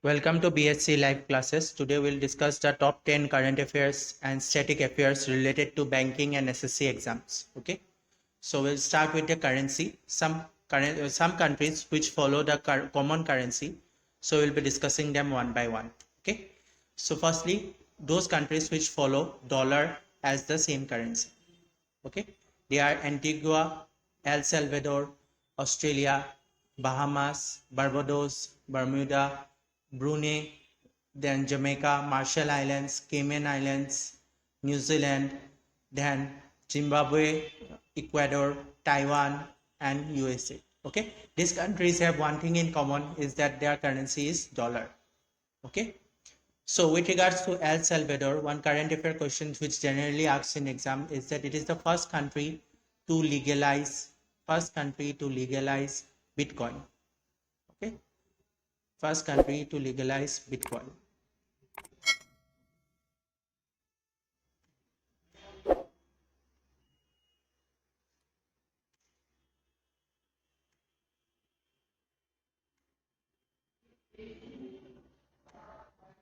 Welcome to BSc live classes. Today we'll discuss the top 10 current affairs and static affairs related to banking and SSC exams. Okay. So we'll start with the currency. Some countries which follow the common currency. So we'll be discussing them one by one. Okay. So firstly, those countries which follow dollar as the same currency. Okay. They are Antigua, El Salvador, Australia, Bahamas, Barbados, Bermuda, Brunei, then Jamaica, Marshall Islands, Cayman Islands, New Zealand, then Zimbabwe, Ecuador, Taiwan, and USA. Okay, these countries have one thing in common is that their currency is dollar. Okay, so with regards to El Salvador, one current affair question which generally asks in exam is that it is the first country to legalize Bitcoin. Okay, first country to legalize Bitcoin.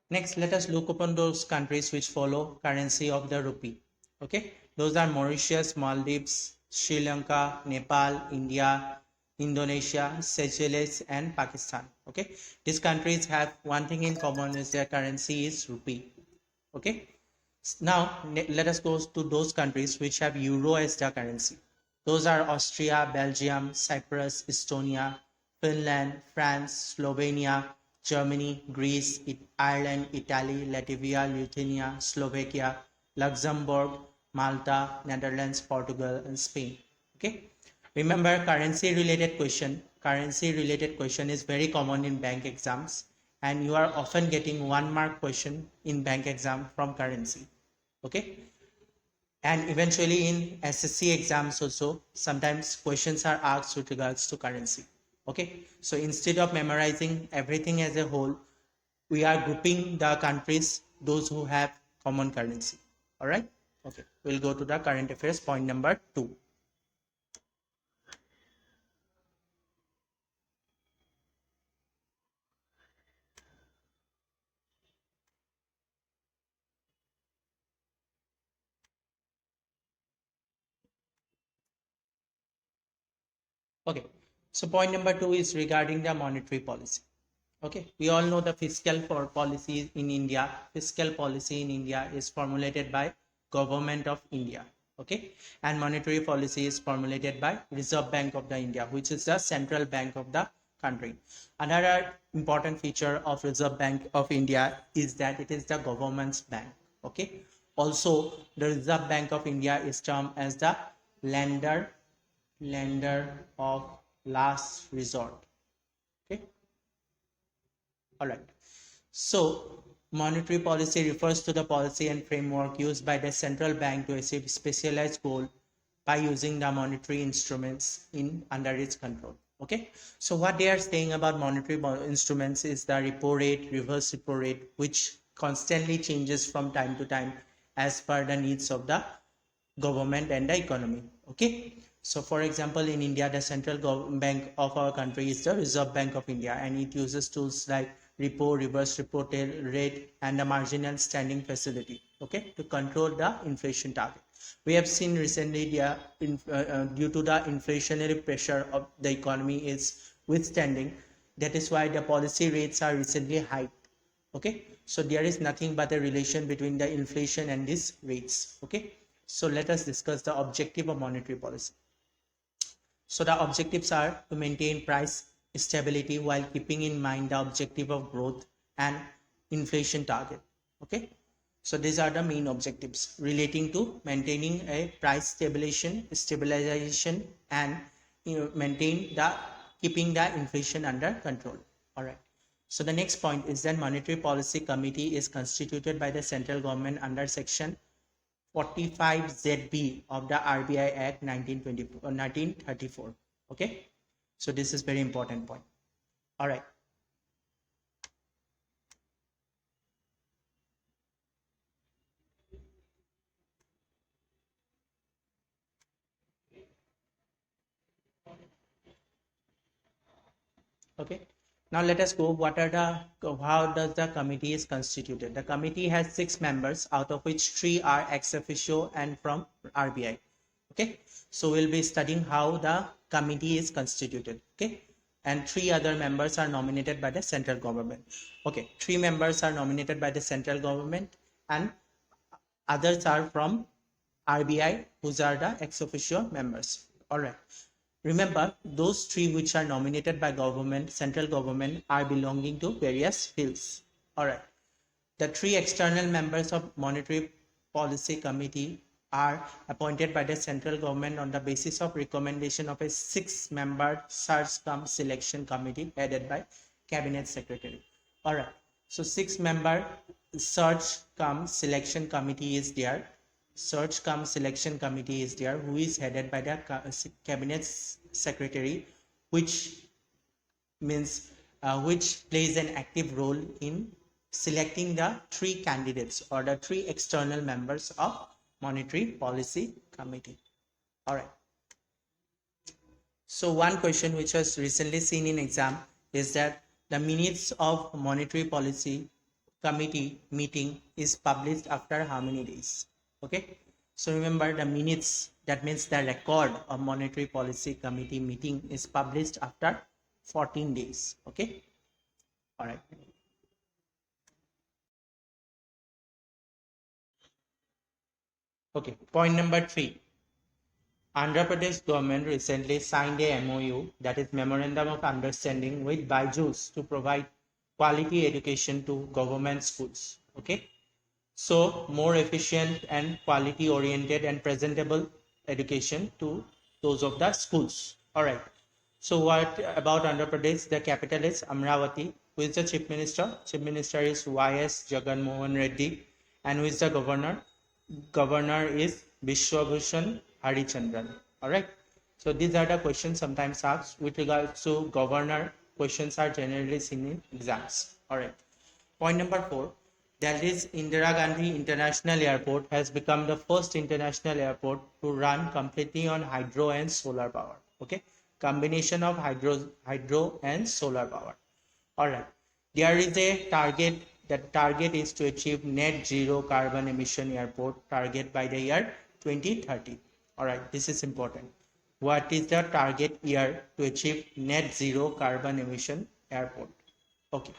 Next, let us look upon those countries which follow currency of the rupee. Okay, those are Mauritius, Maldives, Sri Lanka, Nepal, India, Indonesia, Seychelles, and Pakistan. Okay, these countries have one thing in common is their currency is rupee. Okay, now let us go to those countries which have euro as their currency. Those are Austria, Belgium, Cyprus, Estonia, Finland, France, Slovenia, Germany, Greece, Ireland, Italy, Latvia, Lithuania, Slovakia, Luxembourg, Malta, Netherlands, Portugal, and Spain. Okay. Remember, currency related question is very common in bank exams, and you are often getting 1 mark question in bank exam from currency. Okay. And eventually in SSC exams also, sometimes questions are asked with regards to currency. Okay, so instead of memorizing everything as a whole, we are grouping the countries, those who have common currency. All right. Okay, we'll go to the current affairs point number 2. Okay, so point number 2 is regarding the monetary policy. Okay, we all know the policy in India. Fiscal policy in India is formulated by Government of India. Okay, and monetary policy is formulated by Reserve Bank of the India, which is the central bank of the country. Another important feature of Reserve Bank of India is that it is the government's bank. Okay, also the Reserve Bank of India is termed as the lender of last resort. Okay, all right. So monetary policy refers to the policy and framework used by the central bank to achieve specialized goal by using the monetary instruments in under its control. Okay, so what they are saying about monetary instruments is the repo rate, reverse repo rate, which constantly changes from time to time as per the needs of the government and the economy. Okay, so for example, in India, the central bank of our country is the Reserve Bank of India, and it uses tools like repo, reverse repo rate, and the marginal standing facility, okay, to control the inflation target. We have seen recently due to the inflationary pressure of the economy is withstanding. That is why the policy rates are recently hiked. Okay, so there is nothing but a relation between the inflation and these rates. Okay, so let us discuss the objective of monetary policy. So the objectives are to maintain price stability while keeping in mind the objective of growth and inflation target. Okay, so these are the main objectives relating to maintaining a price stabilization and maintain the keeping the inflation under control. All right. So the next point is that monetary policy committee is constituted by the central government under section 45ZB of the RBI Act 1934. Okay, so this is very important point. All right. Okay, Now let us go. How does the committee is constituted? The committee has 6 members, out of which 3 are ex officio and from RBI. Okay, so we'll be studying how the committee is constituted. Okay, and 3 other members are nominated by the central government. Okay, 3 members are nominated by the central government and others are from RBI, whose are the ex officio members. All right. Remember, those 3 which are nominated by government, central government, are belonging to various fields. All right. The 3 external members of Monetary Policy Committee are appointed by the central government on the basis of recommendation of a 6-member search cum selection committee headed by Cabinet Secretary. All right. So 6-member search cum selection committee is there. Search cum selection committee is there, who is headed by the Cabinet Secretary, which means which plays an active role in selecting the 3 candidates or the 3 external members of Monetary Policy Committee. All right. So one question which was recently seen in exam is that the minutes of Monetary Policy Committee meeting is published after how many days? Okay, so remember the minutes, that means the record of Monetary Policy Committee meeting is published after 14 days. Okay, all right. Okay, point number 3. Andhra Pradesh government recently signed a MOU, that is Memorandum of Understanding, with Byju's to provide quality education to government schools. Okay, so more efficient and quality oriented and presentable education to those of the schools. All right. So what about Andhra Pradesh? The capital is Amravati. Who is the chief minister? Chief minister is Y.S. Jagan Mohan Reddy. And who is the governor? Governor is Vishwabhushan Harichandran. All right. So these are the questions sometimes asked with regards to governor. Questions are generally seen in exams. All right. Point number 4. Delhi's Indira Gandhi International Airport has become the first international airport to run completely on hydro and solar power. Okay, combination of hydro and solar power. All right, there is a target. That target is to achieve net zero carbon emission airport target by the year 2030. All right, this is important. What is the target year to achieve net zero carbon emission airport? Okay.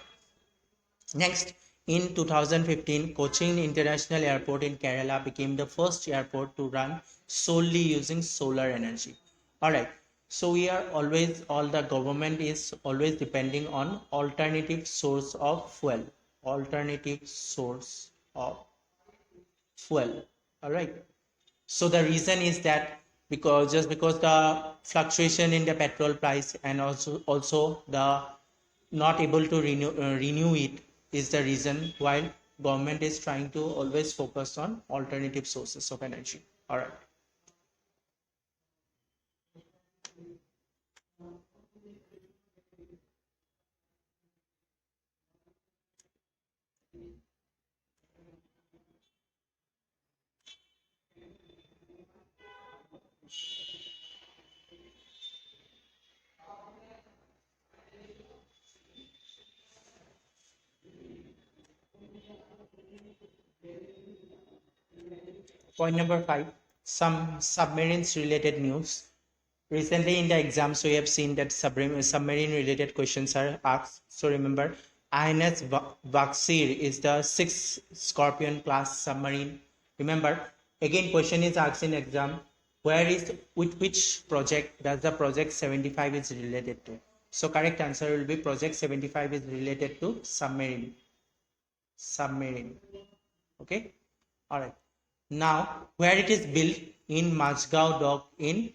Next, in 2015, Cochin International Airport in Kerala became the first airport to run solely using solar energy. All right. So we are always, all the government is always depending on alternative source of fuel. Alternative source of fuel. All right. So the reason is that because the fluctuation in the petrol price and also the not able to renew it is the reason why government is trying to always focus on alternative sources of energy. All right. Point number 5, some submarines related news. Recently in the exams, we have seen that submarine related questions are asked. So remember, INS Vaxir is the 6th Scorpion class submarine. Remember, again question is asked in exam, with which project does the project 75 is related to? So correct answer will be project 75 is related to submarine. Submarine. Okay. All right. Now, where it is built? In Majgaon Dock in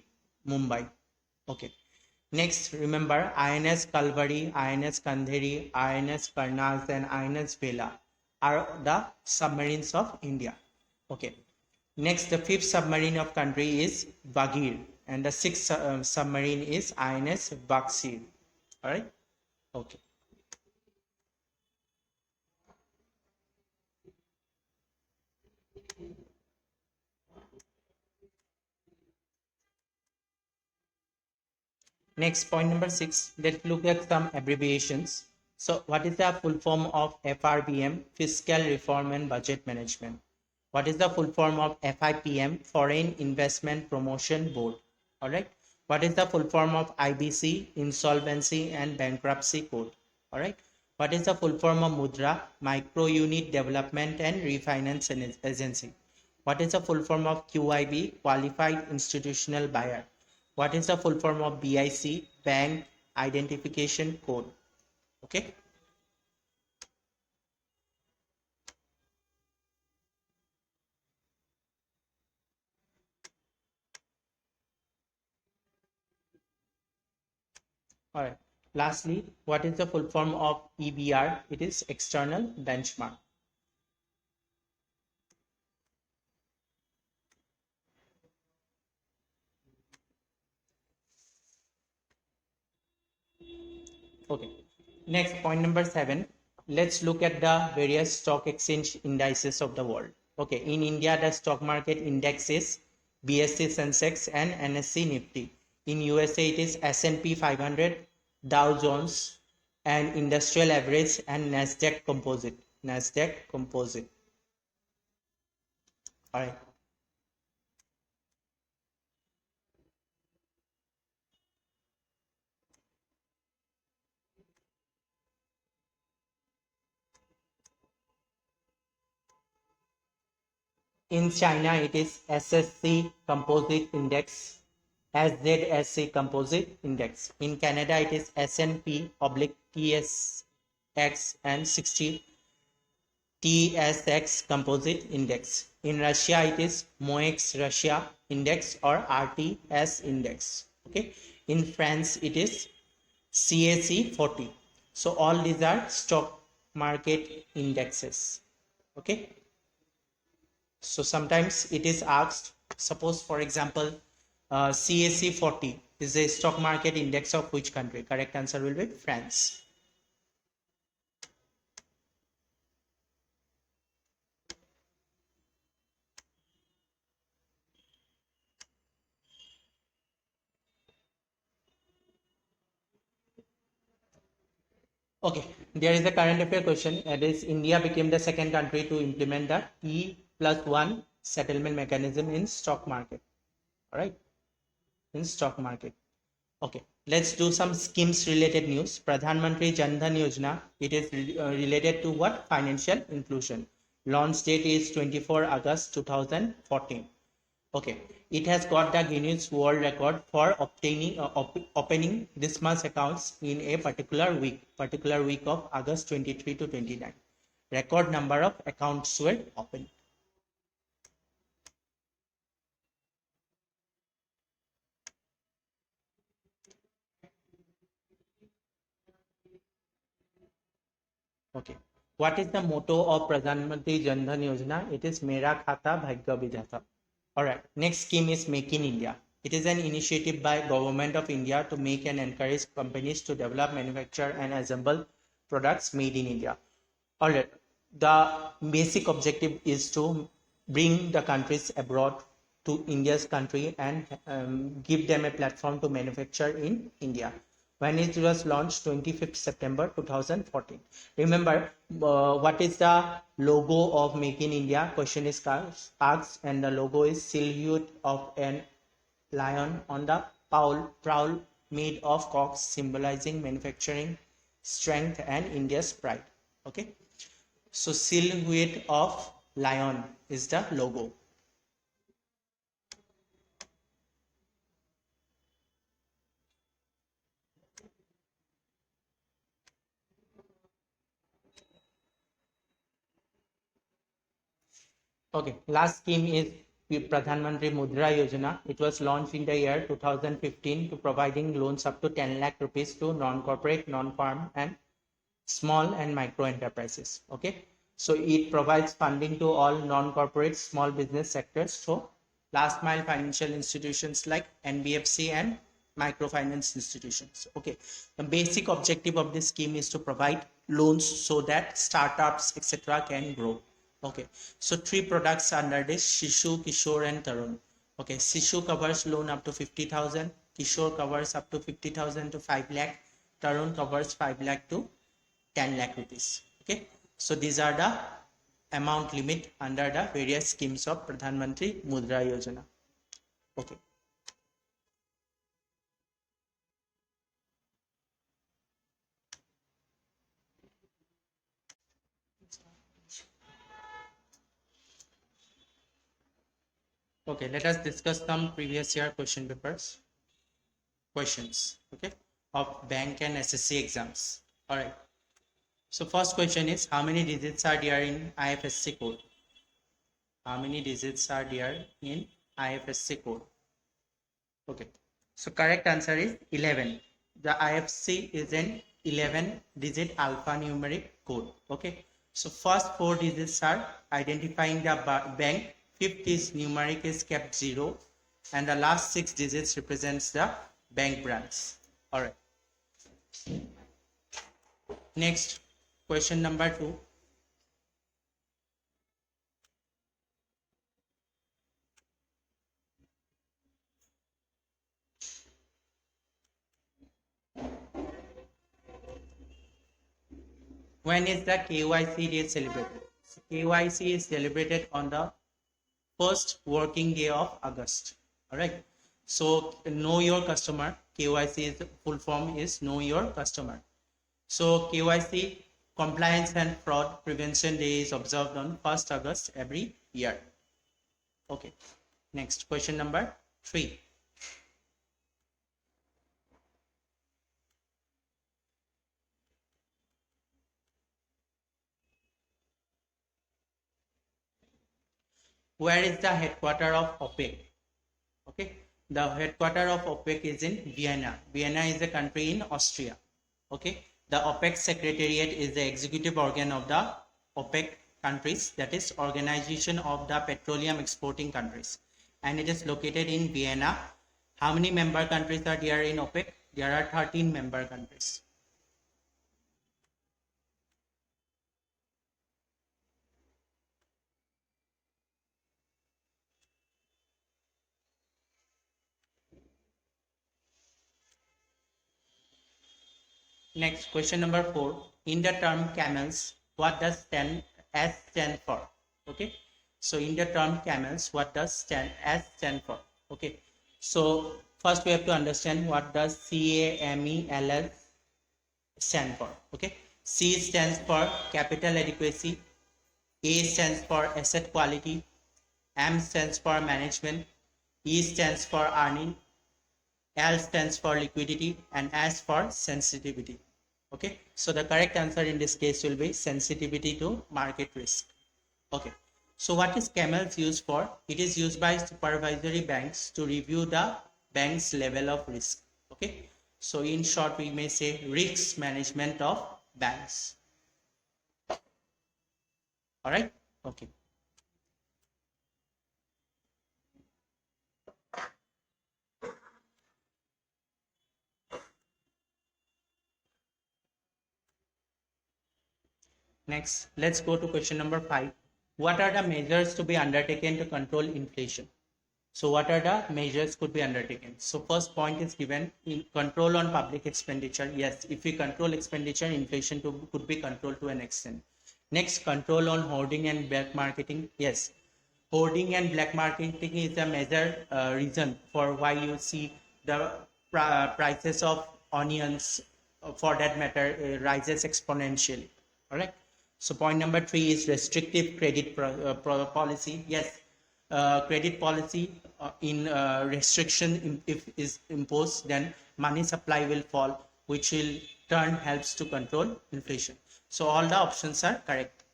Mumbai. Okay. Next, remember INS Kalvari, INS Kandheri, INS Karnaz and INS Vela are the submarines of India. Okay. Next, the 5th submarine of country is Bagir and the 6th submarine is INS Baksir. All right. Okay. Next, point number 6, let's look at some abbreviations. So what is the full form of FRBM, Fiscal Reform and Budget Management? What is the full form of FIPM, Foreign Investment Promotion Board? All right. What is the full form of IBC, Insolvency and Bankruptcy Code? All right. What is the full form of Mudra, Micro Unit Development and Refinance Agency? What is the full form of QIB, Qualified Institutional Buyer? What is the full form of BIC, Bank Identification Code? Okay. All right. Lastly, what is the full form of EBR? It is external benchmark. Okay. Next, point number 7. Let's look at the various stock exchange indices of the world. Okay. In India, the stock market index is BSE Sensex and NSE Nifty. In USA, it is S&P 500, Dow Jones, and Industrial Average and Nasdaq Composite. Nasdaq Composite. All right. In China, it is SSC Composite Index, SZSC Composite Index. In Canada, it is S&P oblique TSX and 60 TSX Composite Index. In Russia, it is MOEX Russia Index or RTS Index. Okay. In France, it is CAC 40. So all these are stock market indexes. Okay. So sometimes it is asked, suppose for example, CAC 40 is a stock market index of which country? Correct answer will be France. Okay, there is a current affair question. That is, India became the second country to implement the T+1 settlement mechanism in stock market. All right, in stock market. Okay, let's do some schemes related news. Pradhan Mantri Jan Dhan Yojana. It is related to what? Financial inclusion. Launch date is 24 August 2014. Okay, it has got the Guinness World Record for opening this month's accounts in a particular week of August 23 to 29. Record number of accounts were opened. Okay, what is the motto of Pradhan Mantri Jan Dhan Yojana? It is Mera Khata Bhagya Vidhata. Alright, next scheme is Make in India. It is an initiative by Government of India to make and encourage companies to develop, manufacture and assemble products made in India. Alright, the basic objective is to bring the countries abroad to India's country and give them a platform to manufacture in India. When it was launched, 25th September 2014. Remember, what is the logo of Make in India? Question is asked, and the logo is silhouette of an lion on the prowl made of cocks, symbolizing manufacturing strength and India's pride. Okay, so silhouette of lion is the logo. Okay, last scheme is Pradhan Mantri Mudra Yojana. It was launched in the year 2015 to providing loans up to 10 lakh rupees to non-corporate, non-farm and small and micro enterprises. Okay, so it provides funding to all non-corporate small business sectors. So last mile financial institutions like NBFC and microfinance institutions. Okay, the basic objective of this scheme is to provide loans so that startups etc. can grow. Okay, so 3 products under this: Shishu, Kishore and Tarun. Okay, Shishu covers loan up to 50,000, Kishore covers up to 50,000 to 5 lakh. Tarun covers 5 lakh to 10 lakh rupees. Okay. So these are the amount limit under the various schemes of Pradhan Mantri Mudra Yojana. Okay. Okay, let us discuss some previous year question papers. Questions, okay, of bank and SSC exams. All right. So first question is, how many digits are there in IFSC code? How many digits are there in IFSC code? Okay. So correct answer is 11. The IFSC is an 11 digit alphanumeric code. Okay. So first 4 digits are identifying the bank, fifth is numeric is kept 0, and the last 6 digits represents the bank branch. All right. Next, question number 2. When is the KYC day celebrated? So KYC is celebrated on the first working day of August. All right. So know your customer. KYC is full form is know your customer. So KYC compliance and fraud prevention day is observed on 1st August every year. Okay. Next question number 3. Where is the headquarter of OPEC? Okay, the headquarter of OPEC is in Vienna. Vienna is a country in Austria. Okay, the OPEC secretariat is the executive organ of the OPEC countries, that is Organization of the Petroleum Exporting Countries, and it is located in Vienna. How many member countries are there in OPEC? There are 13 member countries. Next, question number 4. In the term camels, what does S stand for? Okay. So in the term camels, what does S stand for? Okay. So first we have to understand what does CAMELS stand for. Okay. C stands for capital adequacy. A stands for asset quality. M stands for management. E stands for earning. L stands for liquidity, and S for sensitivity. Okay, so the correct answer in this case will be sensitivity to market risk. Okay, so what is CAMELS used for? It is used by supervisory banks to review the bank's level of risk. Okay, so in short we may say risk management of banks. All right. Okay. Next, let's go to question number 5. What are the measures to be undertaken to control inflation? So what are the measures could be undertaken? So first point is given in control on public expenditure. Yes, if we control expenditure, inflation could be controlled to an extent. Next, control on hoarding and black marketing. Yes, hoarding and black marketing is a major reason for why you see the prices of onions, for that matter, rises exponentially. All right. So point number 3 is restrictive credit policy. Yes, credit policy in restriction if is imposed, then money supply will fall, which will turn helps to control inflation. So all the options are correct.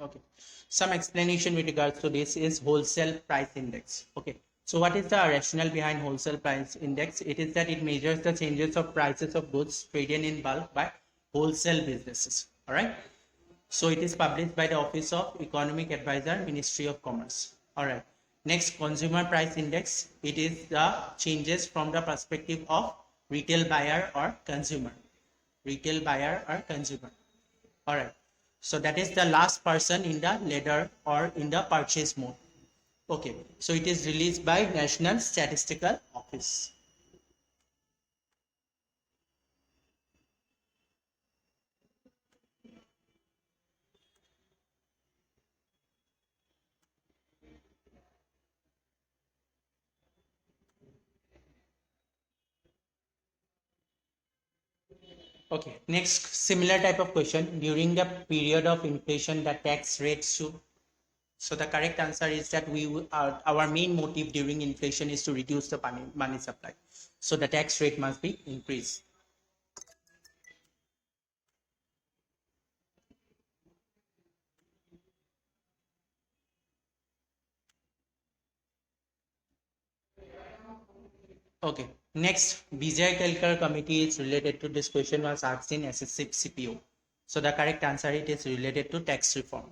Okay, some explanation with regards to this is wholesale price index. Okay, so what is the rationale behind wholesale price index? It is that it measures the changes of prices of goods traded in bulk by wholesale businesses. All right, so it is published by the Office of Economic Advisor, Ministry of Commerce. All right, next, consumer price index. It is the changes from the perspective of retail buyer or consumer. retail buyer or consumer. All right. So that is the last person in the ladder or in the purchase mode. Okay. So it is released by National Statistical Office. Okay, next similar type of question. During the period of inflation, the tax rate should. So the correct answer is that our main motive during inflation is to reduce the money supply. So the tax rate must be increased. Okay, next Vijay Kelkar committee is related to this question was asked in SSC CPO. So the correct answer it is related to tax reform.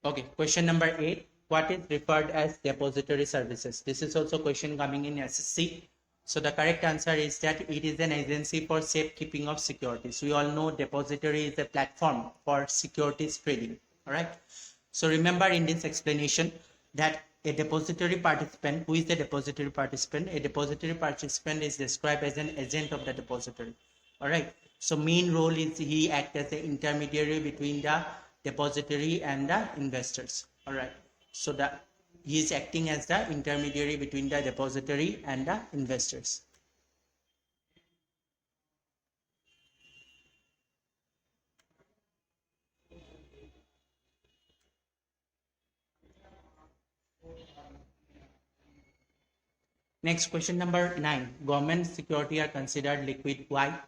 Okay, question number 8. What is referred as depository services? This is also question coming in SSC. So the correct answer is that it is an agency for safekeeping of securities. We all know depository is a platform for securities trading. All right. So remember in this explanation that a depository participant, who is the depository participant? A depository participant is described as an agent of the depository. All right. So main role is he acts as an intermediary between the depository and the investors. All right. So that he is acting as the intermediary between the depository and the investors. Next question number 9. Government security are considered liquid. Why?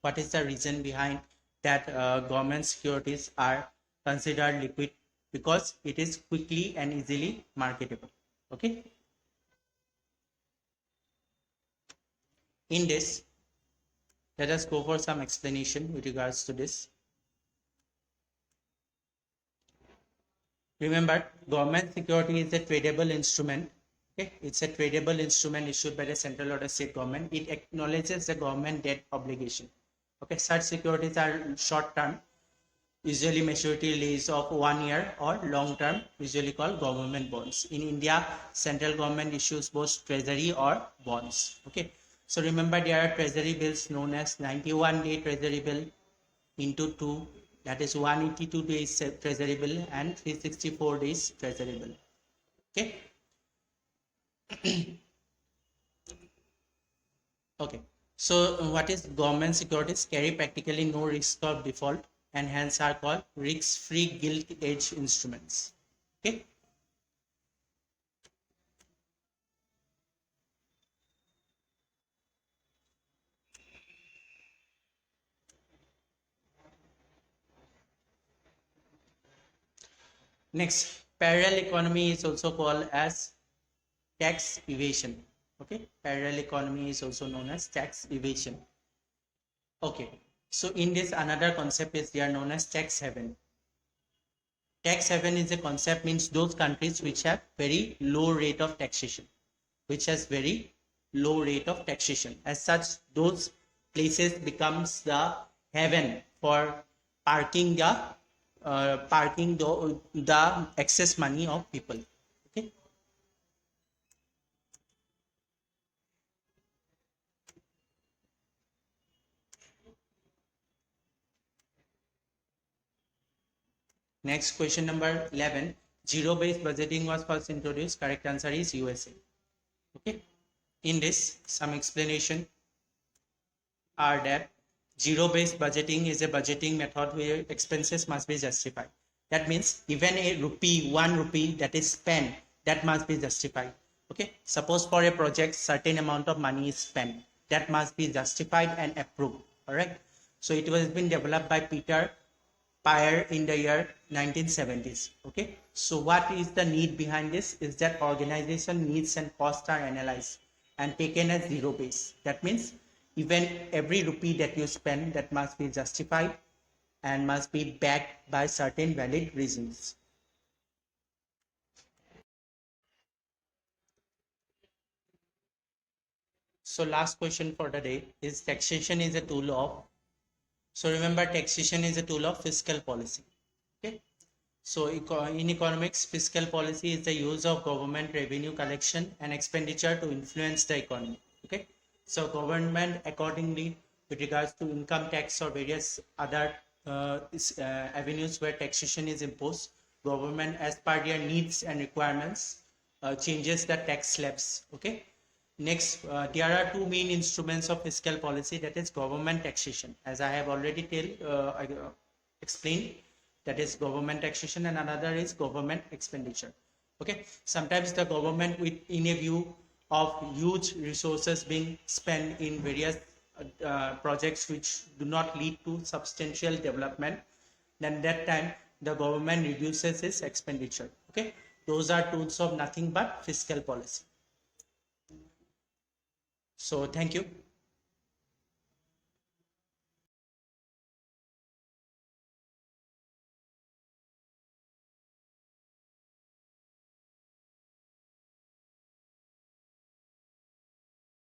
What is the reason behind that government securities are considered liquid? Because it is quickly and easily marketable. Okay. In this, let us go for some explanation with regards to this. Remember, government security is a tradable instrument. Okay, it's a tradable instrument issued by the central or the state government. It acknowledges the government debt obligation. Okay, such securities are short term, usually maturity lease of 1 year, or long term, usually called government bonds. In India, central government issues both treasury or bonds. Okay, so remember there are treasury bills known as 91-day treasury bill into 2, that is 182 days treasury bill and 364 days treasury bill. Okay. Okay. So what is government securities? Carry practically no risk of default and hence are called risk-free gilt-edged instruments. Okay. Next, parallel economy is also called as tax evasion. Okay, parallel economy is also known as tax evasion. Okay, so in this another concept is they are known as tax haven. Tax haven is a concept, means those countries which have very low rate of taxation, which has very low rate of taxation. As such, those places becomes the haven for parking the excess money of people. Okay. Next question number 11. Zero-based budgeting was first introduced. Correct answer is USA. Okay. In this, some explanation are that zero-based budgeting is a budgeting method where expenses must be justified. That means even a rupee, 1 rupee that is spent, that must be justified. Okay. Suppose for a project, certain amount of money is spent. That must be justified and approved. All right. So it was been developed by Peter Pyre in the year 1970s. Okay. So what is the need behind this is that organization needs and costs are analyzed and taken as zero base. That means even every rupee that you spend, that must be justified and must be backed by certain valid reasons. So last question for the day is taxation is a tool of. So remember, taxation is a tool of fiscal policy. Okay. So in economics, fiscal policy is the use of government revenue collection and expenditure to influence the economy. Okay. So government accordingly with regards to income tax or various other avenues where taxation is imposed, government as per their needs and requirements changes the tax slabs. Okay. Next, there are two main instruments of fiscal policy, that is government taxation. As I have already explained, that is government taxation, and another is government expenditure. Okay, sometimes the government, with in a view of huge resources being spent in various projects which do not lead to substantial development, then that time the government reduces its expenditure. Okay, those are tools of nothing but fiscal policy. So thank you.